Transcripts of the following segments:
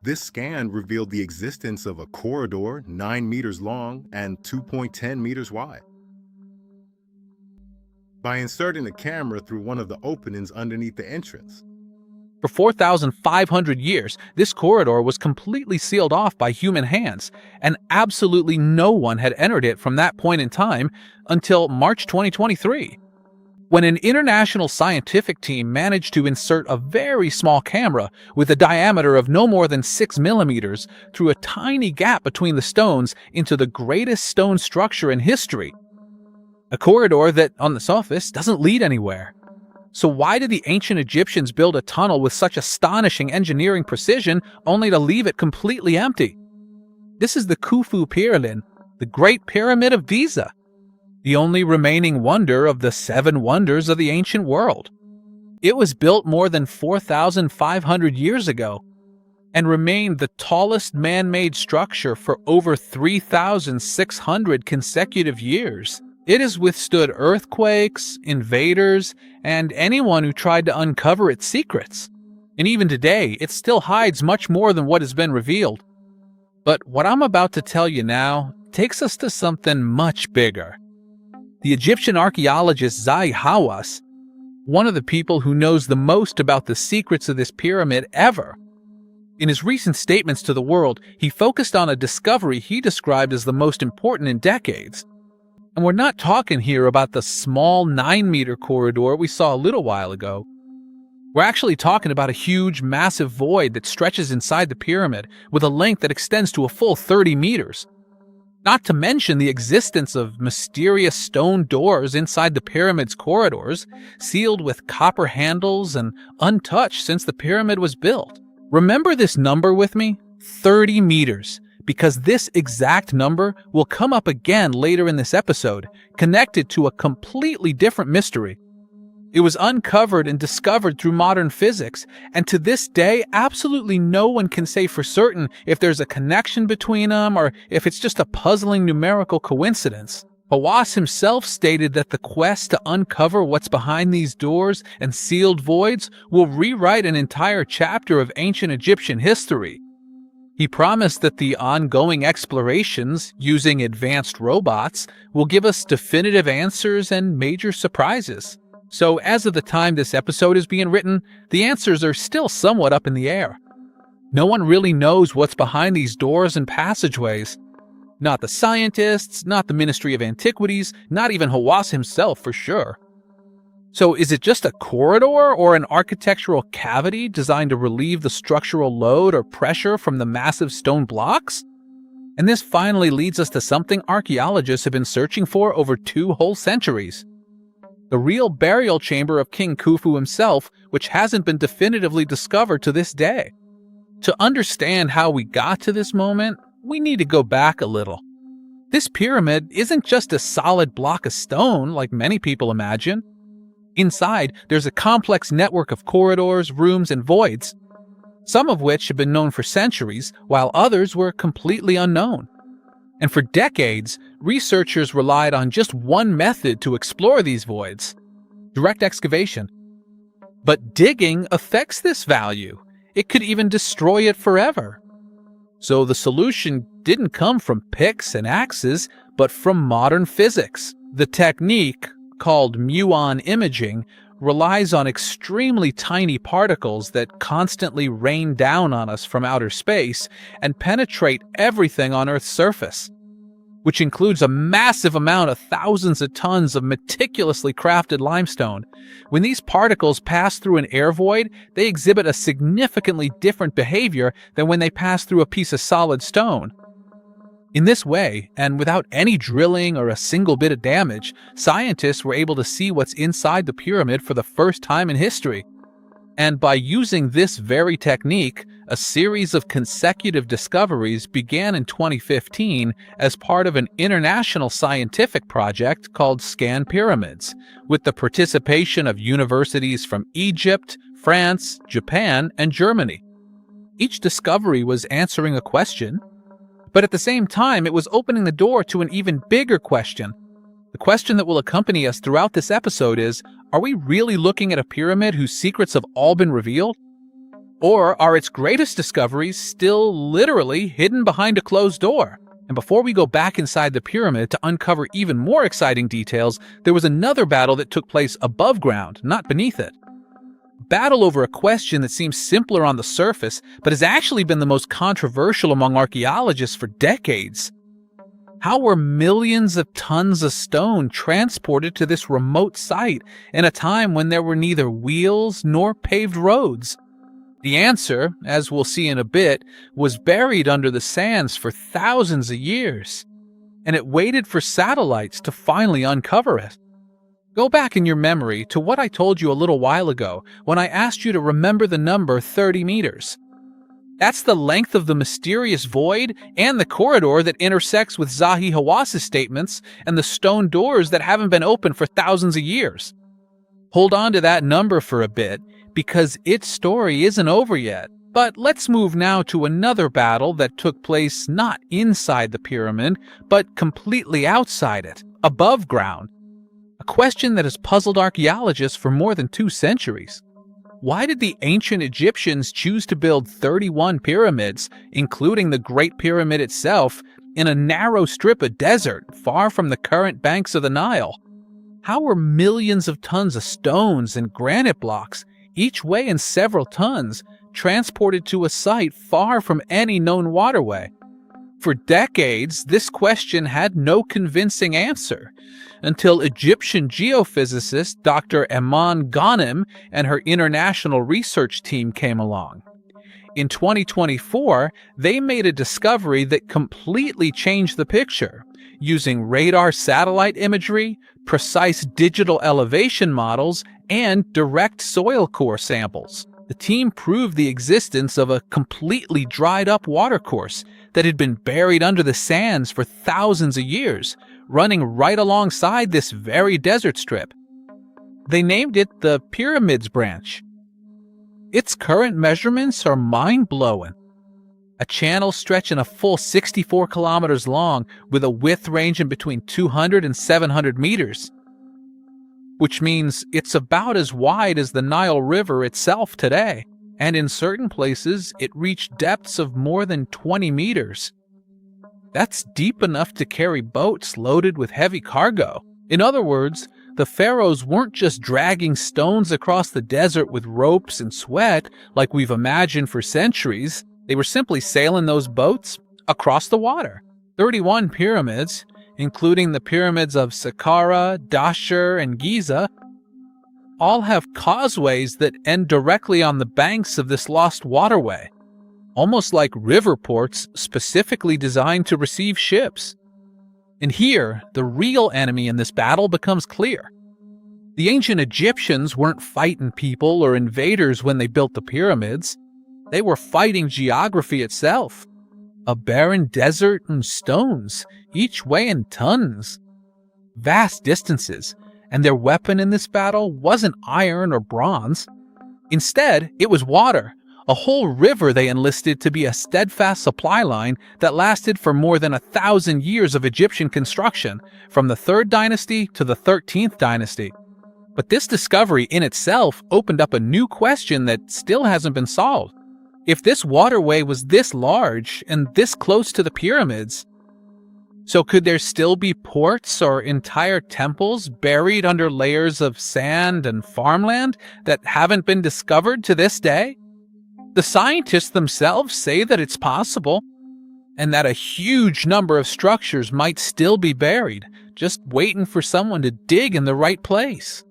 This scan revealed the existence of a corridor 9 meters long and 2.10 meters wide. By inserting a camera through one of the openings underneath the entrance. For 4,500 years, this corridor was completely sealed off by human hands, and absolutely no one had entered it from that point in time until March 2023, when an international scientific team managed to insert a very small camera with a diameter of no more than 6 millimeters through a tiny gap between the stones into the greatest stone structure in history. A corridor that, on the surface, doesn't lead anywhere. So why did the ancient Egyptians build a tunnel with such astonishing engineering precision only to leave it completely empty? This is the Khufu Pyramid, the Great Pyramid of Giza, the only remaining wonder of the 7 wonders of the ancient world. It was built more than 4,500 years ago and remained the tallest man-made structure for over 3,600 consecutive years. It has withstood earthquakes, invaders, and anyone who tried to uncover its secrets. And even today, it still hides much more than what has been revealed. But what I'm about to tell you now takes us to something much bigger. The Egyptian archaeologist Zahi Hawass, one of the people who knows the most about the secrets of this pyramid ever. In his recent statements to the world, he focused on a discovery he described as the most important in decades. And we're not talking here about the small 9-meter corridor we saw a little while ago. We're actually talking about a huge, massive void that stretches inside the pyramid with a length that extends to a full 30 meters. Not to mention the existence of mysterious stone doors inside the pyramid's corridors, sealed with copper handles and untouched since the pyramid was built. Remember this number with me? 30 meters. Because this exact number will come up again later in this episode, connected to a completely different mystery. It was uncovered and discovered through modern physics, and to this day, absolutely no one can say for certain if there's a connection between them or if it's just a puzzling numerical coincidence. Hawass himself stated that the quest to uncover what's behind these doors and sealed voids will rewrite an entire chapter of ancient Egyptian history. He promised that the ongoing explorations, using advanced robots, will give us definitive answers and major surprises. So as of the time this episode is being written, the answers are still somewhat up in the air. No one really knows what's behind these doors and passageways. Not the scientists, not the Ministry of Antiquities, not even Hawass himself for sure. So is it just a corridor or an architectural cavity designed to relieve the structural load or pressure from the massive stone blocks? And this finally leads us to something archaeologists have been searching for over 2 whole centuries. The real burial chamber of King Khufu himself, which hasn't been definitively discovered to this day. To understand how we got to this moment, we need to go back a little. This pyramid isn't just a solid block of stone like many people imagine. Inside, there's a complex network of corridors, rooms, and voids, some of which have been known for centuries, while others were completely unknown. And for decades, researchers relied on just one method to explore these voids: direct excavation. But digging affects this value. It could even destroy it forever. So the solution didn't come from picks and axes, but from modern physics. The technique, called Muon imaging, relies on extremely tiny particles that constantly rain down on us from outer space and penetrate everything on Earth's surface, which includes a massive amount of thousands of tons of meticulously crafted limestone. When these particles pass through an air void, they exhibit a significantly different behavior than when they pass through a piece of solid stone. In this way, and without any drilling or a single bit of damage, scientists were able to see what's inside the pyramid for the first time in history. And by using this very technique, a series of consecutive discoveries began in 2015 as part of an international scientific project called ScanPyramids, with the participation of universities from Egypt, France, Japan, and Germany. Each discovery was answering a question, but at the same time, it was opening the door to an even bigger question. The question that will accompany us throughout this episode is, are we really looking at a pyramid whose secrets have all been revealed? Or are its greatest discoveries still literally hidden behind a closed door? And before we go back inside the pyramid to uncover even more exciting details, there was another battle that took place above ground, not beneath it. Battle over a question that seems simpler on the surface, but has actually been the most controversial among archaeologists for decades. How were millions of tons of stone transported to this remote site in a time when there were neither wheels nor paved roads? The answer, as we'll see in a bit, was buried under the sands for thousands of years, and it waited for satellites to finally uncover it. Go back in your memory to what I told you a little while ago when I asked you to remember the number 30 meters. That's the length of the mysterious void and the corridor that intersects with Zahi Hawass's statements and the stone doors that haven't been opened for thousands of years. Hold on to that number for a bit, because its story isn't over yet. But let's move now to another battle that took place not inside the pyramid, but completely outside it, above ground. A question that has puzzled archaeologists for more than 2 centuries. Why did the ancient Egyptians choose to build 31 pyramids, including the Great Pyramid itself, in a narrow strip of desert far from the current banks of the Nile? How were millions of tons of stones and granite blocks, each weighing several tons, transported to a site far from any known waterway? For decades, this question had no convincing answer, until Egyptian geophysicist Dr. Iman Ghanem and her international research team came along. In 2024, they made a discovery that completely changed the picture. Using radar satellite imagery, precise digital elevation models, and direct soil core samples, the team proved the existence of a completely dried-up watercourse that had been buried under the sands for thousands of years, running right alongside this very desert strip. They named it the Pyramids Branch. Its current measurements are mind-blowing. A channel stretching a full 64 kilometers long with a width ranging between 200 and 700 meters, which means it's about as wide as the Nile River itself today, and in certain places it reached depths of more than 20 meters. That's deep enough to carry boats loaded with heavy cargo. In other words, the pharaohs weren't just dragging stones across the desert with ropes and sweat like we've imagined for centuries. They were simply sailing those boats across the water. 31 pyramids, including the pyramids of Saqqara, Dashur, and Giza, all have causeways that end directly on the banks of this lost waterway, almost like river ports specifically designed to receive ships. And here, the real enemy in this battle becomes clear. The ancient Egyptians weren't fighting people or invaders when they built the pyramids. They were fighting geography itself. A barren desert and stones, each weighing tons. Vast distances, and their weapon in this battle wasn't iron or bronze. Instead, it was water, a whole river they enlisted to be a steadfast supply line that lasted for more than 1,000 years of Egyptian construction, from the 3rd dynasty to the 13th dynasty. But this discovery in itself opened up a new question that still hasn't been solved. If this waterway was this large and this close to the pyramids, so could there still be ports or entire temples buried under layers of sand and farmland that haven't been discovered to this day? The scientists themselves say that it's possible, and that a huge number of structures might still be buried, just waiting for someone to dig in the right place.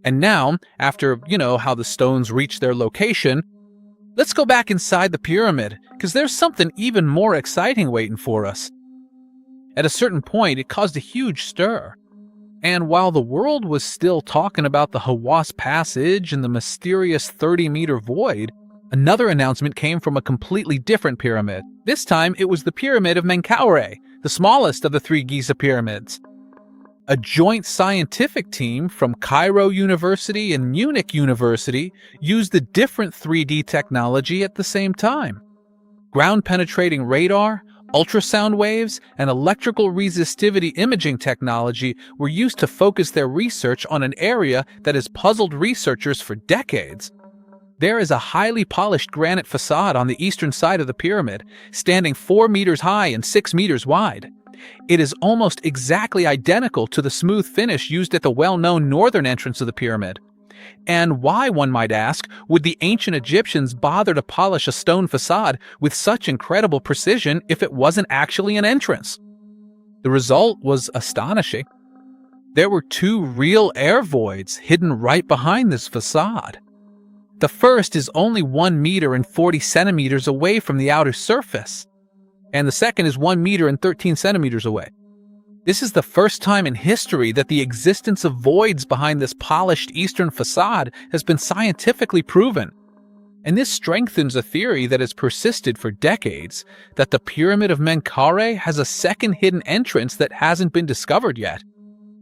And now, after, how the stones reach their location, let's go back inside the pyramid, because there's something even more exciting waiting for us. At a certain point, it caused a huge stir. And while the world was still talking about the Hawass Passage and the mysterious 30-meter void, another announcement came from a completely different pyramid. This time, it was the Pyramid of Menkaure, the smallest of the 3 Giza pyramids. A joint scientific team from Cairo University and Munich University used a different 3D technology at the same time. Ground-penetrating radar, ultrasound waves, and electrical resistivity imaging technology were used to focus their research on an area that has puzzled researchers for decades. There is a highly polished granite facade on the eastern side of the pyramid, standing 4 meters high and 6 meters wide. It is almost exactly identical to the smooth finish used at the well-known northern entrance of the pyramid. And why, one might ask, would the ancient Egyptians bother to polish a stone facade with such incredible precision if it wasn't actually an entrance? The result was astonishing. There were 2 real air voids hidden right behind this facade. The first is only 1 meter and 40 centimeters away from the outer surface, and the second is 1 meter and 13 centimeters away. This is the first time in history that the existence of voids behind this polished eastern facade has been scientifically proven. And this strengthens a theory that has persisted for decades, that the Pyramid of Menkaure has a second hidden entrance that hasn't been discovered yet.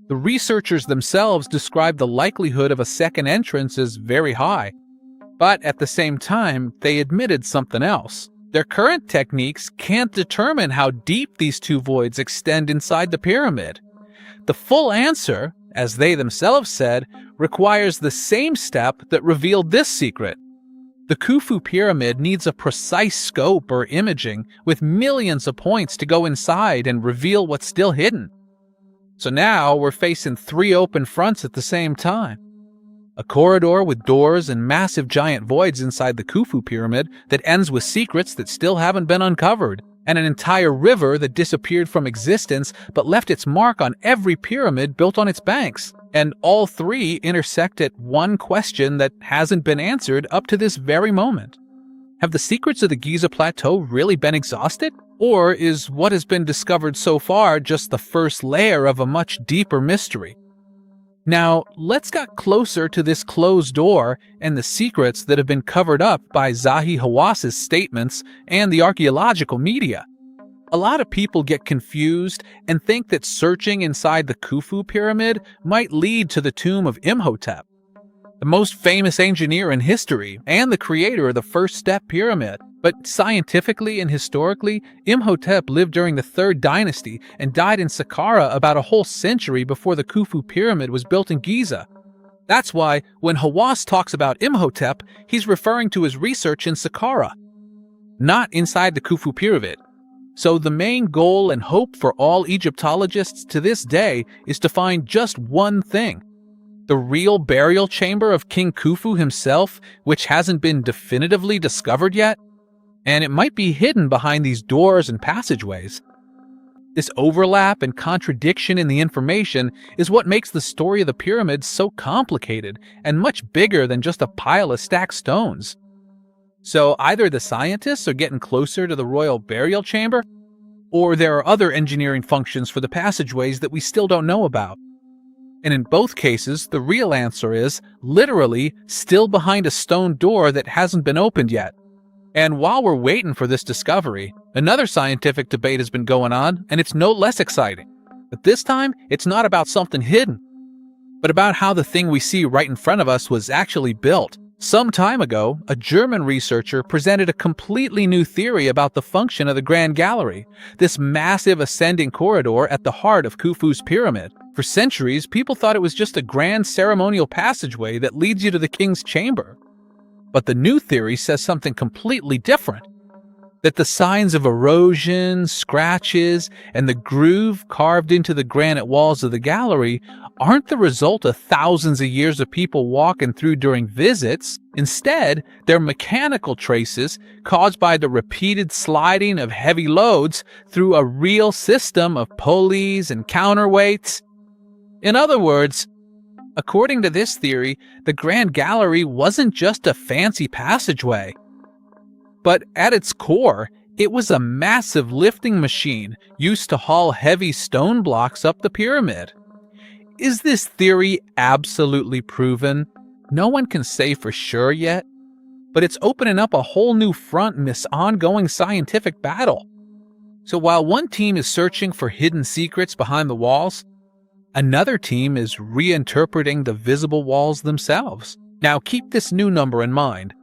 The researchers themselves describe the likelihood of a second entrance as very high. But at the same time, they admitted something else. Their current techniques can't determine how deep these 2 voids extend inside the pyramid. The full answer, as they themselves said, requires the same step that revealed this secret. The Khufu pyramid needs a precise scope or imaging with millions of points to go inside and reveal what's still hidden. So now we're facing 3 open fronts at the same time. A corridor with doors and massive giant voids inside the Khufu pyramid that ends with secrets that still haven't been uncovered, and an entire river that disappeared from existence but left its mark on every pyramid built on its banks. And all 3 intersect at one question that hasn't been answered up to this very moment. Have the secrets of the Giza Plateau really been exhausted? Or is what has been discovered so far just the first layer of a much deeper mystery? Now, let's get closer to this closed door and the secrets that have been covered up by Zahi Hawass's statements and the archaeological media. A lot of people get confused and think that searching inside the Khufu pyramid might lead to the tomb of Imhotep, the most famous engineer in history and the creator of the first step pyramid. But scientifically and historically, Imhotep lived during the 3rd dynasty and died in Saqqara about a whole century before the Khufu pyramid was built in Giza. That's why, when Hawass talks about Imhotep, he's referring to his research in Saqqara, not inside the Khufu pyramid. So the main goal and hope for all Egyptologists to this day is to find just one thing: the real burial chamber of King Khufu himself, which hasn't been definitively discovered yet. And it might be hidden behind these doors and passageways. This overlap and contradiction in the information is what makes the story of the pyramids so complicated and much bigger than just a pile of stacked stones. So either the scientists are getting closer to the royal burial chamber, or there are other engineering functions for the passageways that we still don't know about. And in both cases, the real answer is, literally, still behind a stone door that hasn't been opened yet. And while we're waiting for this discovery, another scientific debate has been going on, and it's no less exciting. But this time, it's not about something hidden, but about how the thing we see right in front of us was actually built. Some time ago, a German researcher presented a completely new theory about the function of the Grand Gallery, this massive ascending corridor at the heart of Khufu's pyramid. For centuries, people thought it was just a grand ceremonial passageway that leads you to the king's chamber. But the new theory says something completely different. That the signs of erosion, scratches, and the groove carved into the granite walls of the gallery aren't the result of thousands of years of people walking through during visits. Instead, they're mechanical traces caused by the repeated sliding of heavy loads through a real system of pulleys and counterweights. In other words, according to this theory, the Grand Gallery wasn't just a fancy passageway. But at its core, it was a massive lifting machine used to haul heavy stone blocks up the pyramid. Is this theory absolutely proven? No one can say for sure yet, but it's opening up a whole new front in this ongoing scientific battle. So while one team is searching for hidden secrets behind the walls, another team is reinterpreting the visible walls themselves. Now keep this new number in mind.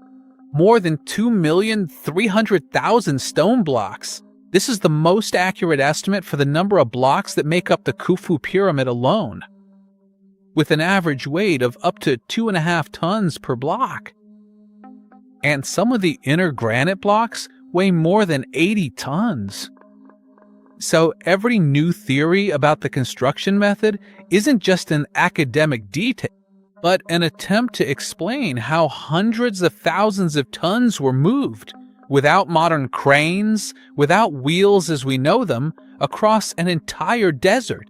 More than 2,300,000 stone blocks. This is the most accurate estimate for the number of blocks that make up the Khufu pyramid alone, with an average weight of up to 2.5 tons per block. and some of the inner granite blocks weigh more than 80 tons. So every new theory about the construction method isn't just an academic detail, but an attempt to explain how hundreds of thousands of tons were moved without modern cranes, without wheels as we know them, across an entire desert,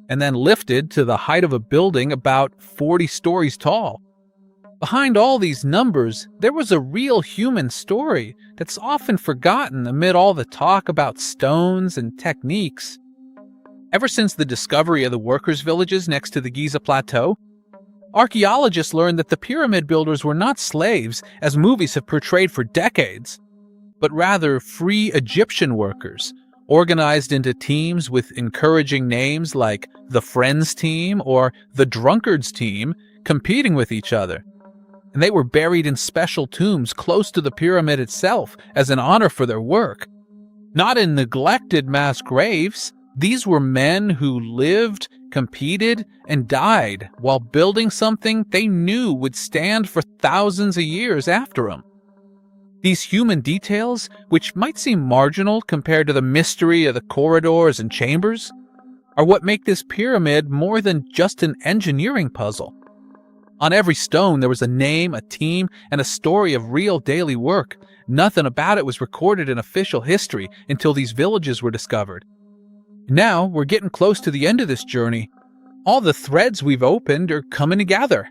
and then lifted to the height of a building about 40 stories tall. Behind all these numbers, there was a real human story that's often forgotten amid all the talk about stones and techniques. Ever since the discovery of the workers' villages next to the Giza Plateau, archaeologists learned that the pyramid builders were not slaves, as movies have portrayed for decades, but rather free Egyptian workers, organized into teams with encouraging names like the Friends Team or the Drunkards Team, competing with each other. And they were buried in special tombs close to the pyramid itself as an honor for their work. Not in neglected mass graves, these were men who lived, competed, and died while building something they knew would stand for thousands of years after them. These human details, which might seem marginal compared to the mystery of the corridors and chambers, are what make this pyramid more than just an engineering puzzle. On every stone there was a name, a team, and a story of real daily work. Nothing about it was recorded in official history until these villages were discovered. Now we're getting close to the end of this journey. All the threads we've opened are coming together.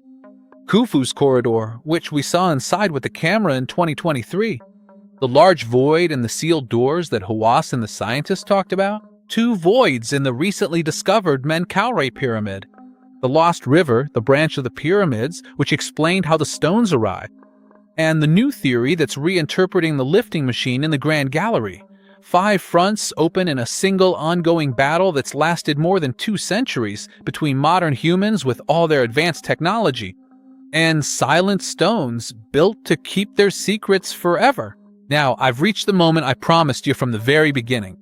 Khufu's corridor, which we saw inside with the camera in 2023. The large void and the sealed doors that Hawass and the scientists talked about. 2 voids in the recently discovered Menkaure pyramid. The Lost River, the branch of the pyramids, which explained how the stones arrived. And the new theory that's reinterpreting the lifting machine in the Grand Gallery. 5 fronts open in a single ongoing battle that's lasted more than 2 centuries between modern humans with all their advanced technology, and silent stones built to keep their secrets forever. Now, I've reached the moment I promised you from the very beginning.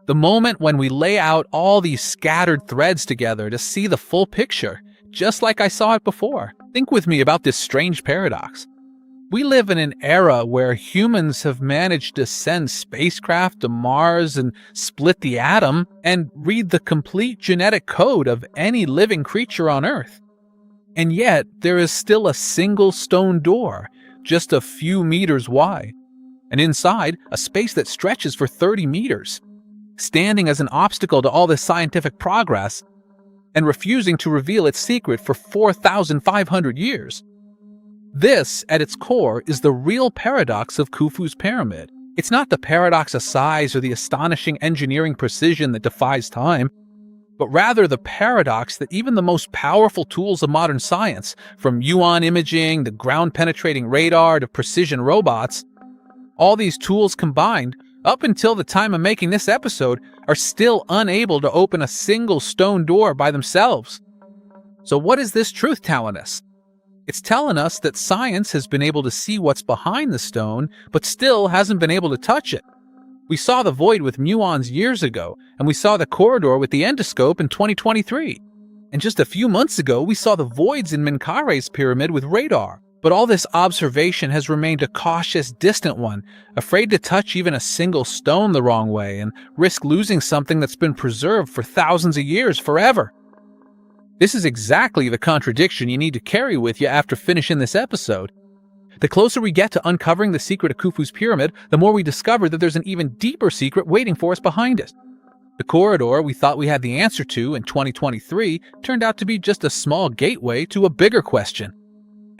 The moment when we lay out all these scattered threads together to see the full picture, just like I saw it before. Think with me about this strange paradox. We live in an era where humans have managed to send spacecraft to Mars and split the atom and read the complete genetic code of any living creature on Earth. And yet, there is still a single stone door, just a few meters wide, and inside, a space that stretches for 30 meters. Standing as an obstacle to all this scientific progress and refusing to reveal its secret for 4,500 years. This, at its core, is the real paradox of Khufu's pyramid. It's not the paradox of size or the astonishing engineering precision that defies time, but rather the paradox that even the most powerful tools of modern science, from Muon imaging, the ground-penetrating radar to precision robots, all these tools combined, up until the time of making this episode, are still unable to open a single stone door by themselves. So what is this truth telling us? It's telling us that science has been able to see what's behind the stone, but still hasn't been able to touch it. We saw the void with muons years ago, and we saw the corridor with the endoscope in 2023. And just a few months ago, we saw the voids in Menkaure's pyramid with radar. But all this observation has remained a cautious, distant one, afraid to touch even a single stone the wrong way and risk losing something that's been preserved for thousands of years forever. This is exactly the contradiction you need to carry with you after finishing this episode. The closer we get to uncovering the secret of Khufu's pyramid, the more we discover that there's an even deeper secret waiting for us behind it. The corridor we thought we had the answer to in 2023 turned out to be just a small gateway to a bigger question.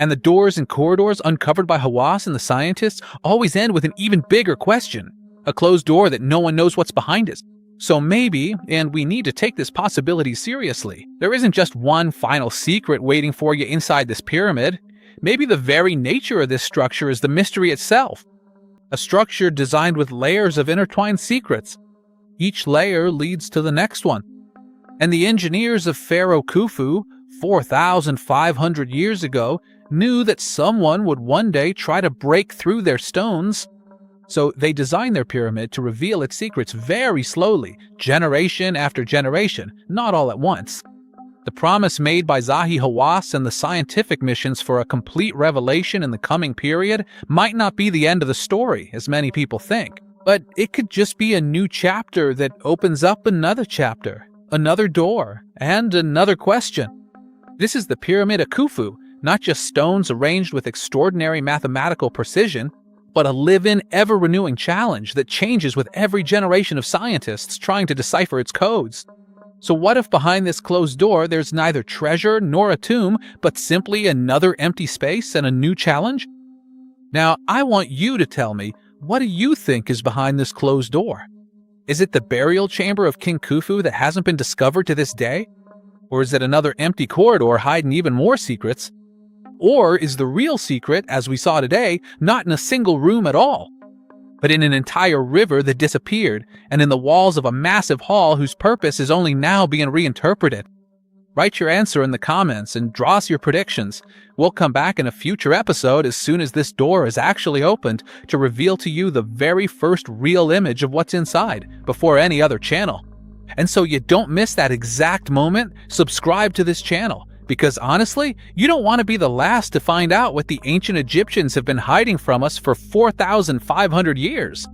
And the doors and corridors uncovered by Hawass and the scientists always end with an even bigger question, a closed door that no one knows what's behind it. So maybe, and we need to take this possibility seriously, there isn't just one final secret waiting for you inside this pyramid. Maybe the very nature of this structure is the mystery itself. A structure designed with layers of intertwined secrets. Each layer leads to the next one. And the engineers of Pharaoh Khufu, 4,500 years ago, knew that someone would one day try to break through their stones. So they designed their pyramid to reveal its secrets very slowly, generation after generation, not all at once. The promise made by Zahi Hawass and the scientific missions for a complete revelation in the coming period might not be the end of the story, as many people think. But it could just be a new chapter that opens up another chapter, another door, and another question. This is the Pyramid of Khufu, not just stones arranged with extraordinary mathematical precision, but a live-in, ever-renewing challenge that changes with every generation of scientists trying to decipher its codes. So what if behind this closed door there's neither treasure nor a tomb, but simply another empty space and a new challenge? Now, I want you to tell me, what do you think is behind this closed door? Is it the burial chamber of King Khufu that hasn't been discovered to this day? Or is it another empty corridor hiding even more secrets? Or is the real secret, as we saw today, not in a single room at all, but in an entire river that disappeared, and in the walls of a massive hall whose purpose is only now being reinterpreted? Write your answer in the comments and draw us your predictions. We'll come back in a future episode as soon as this door is actually opened to reveal to you the very first real image of what's inside, before any other channel. And so you don't miss that exact moment, subscribe to this channel. Because honestly, you don't want to be the last to find out what the ancient Egyptians have been hiding from us for 4,500 years.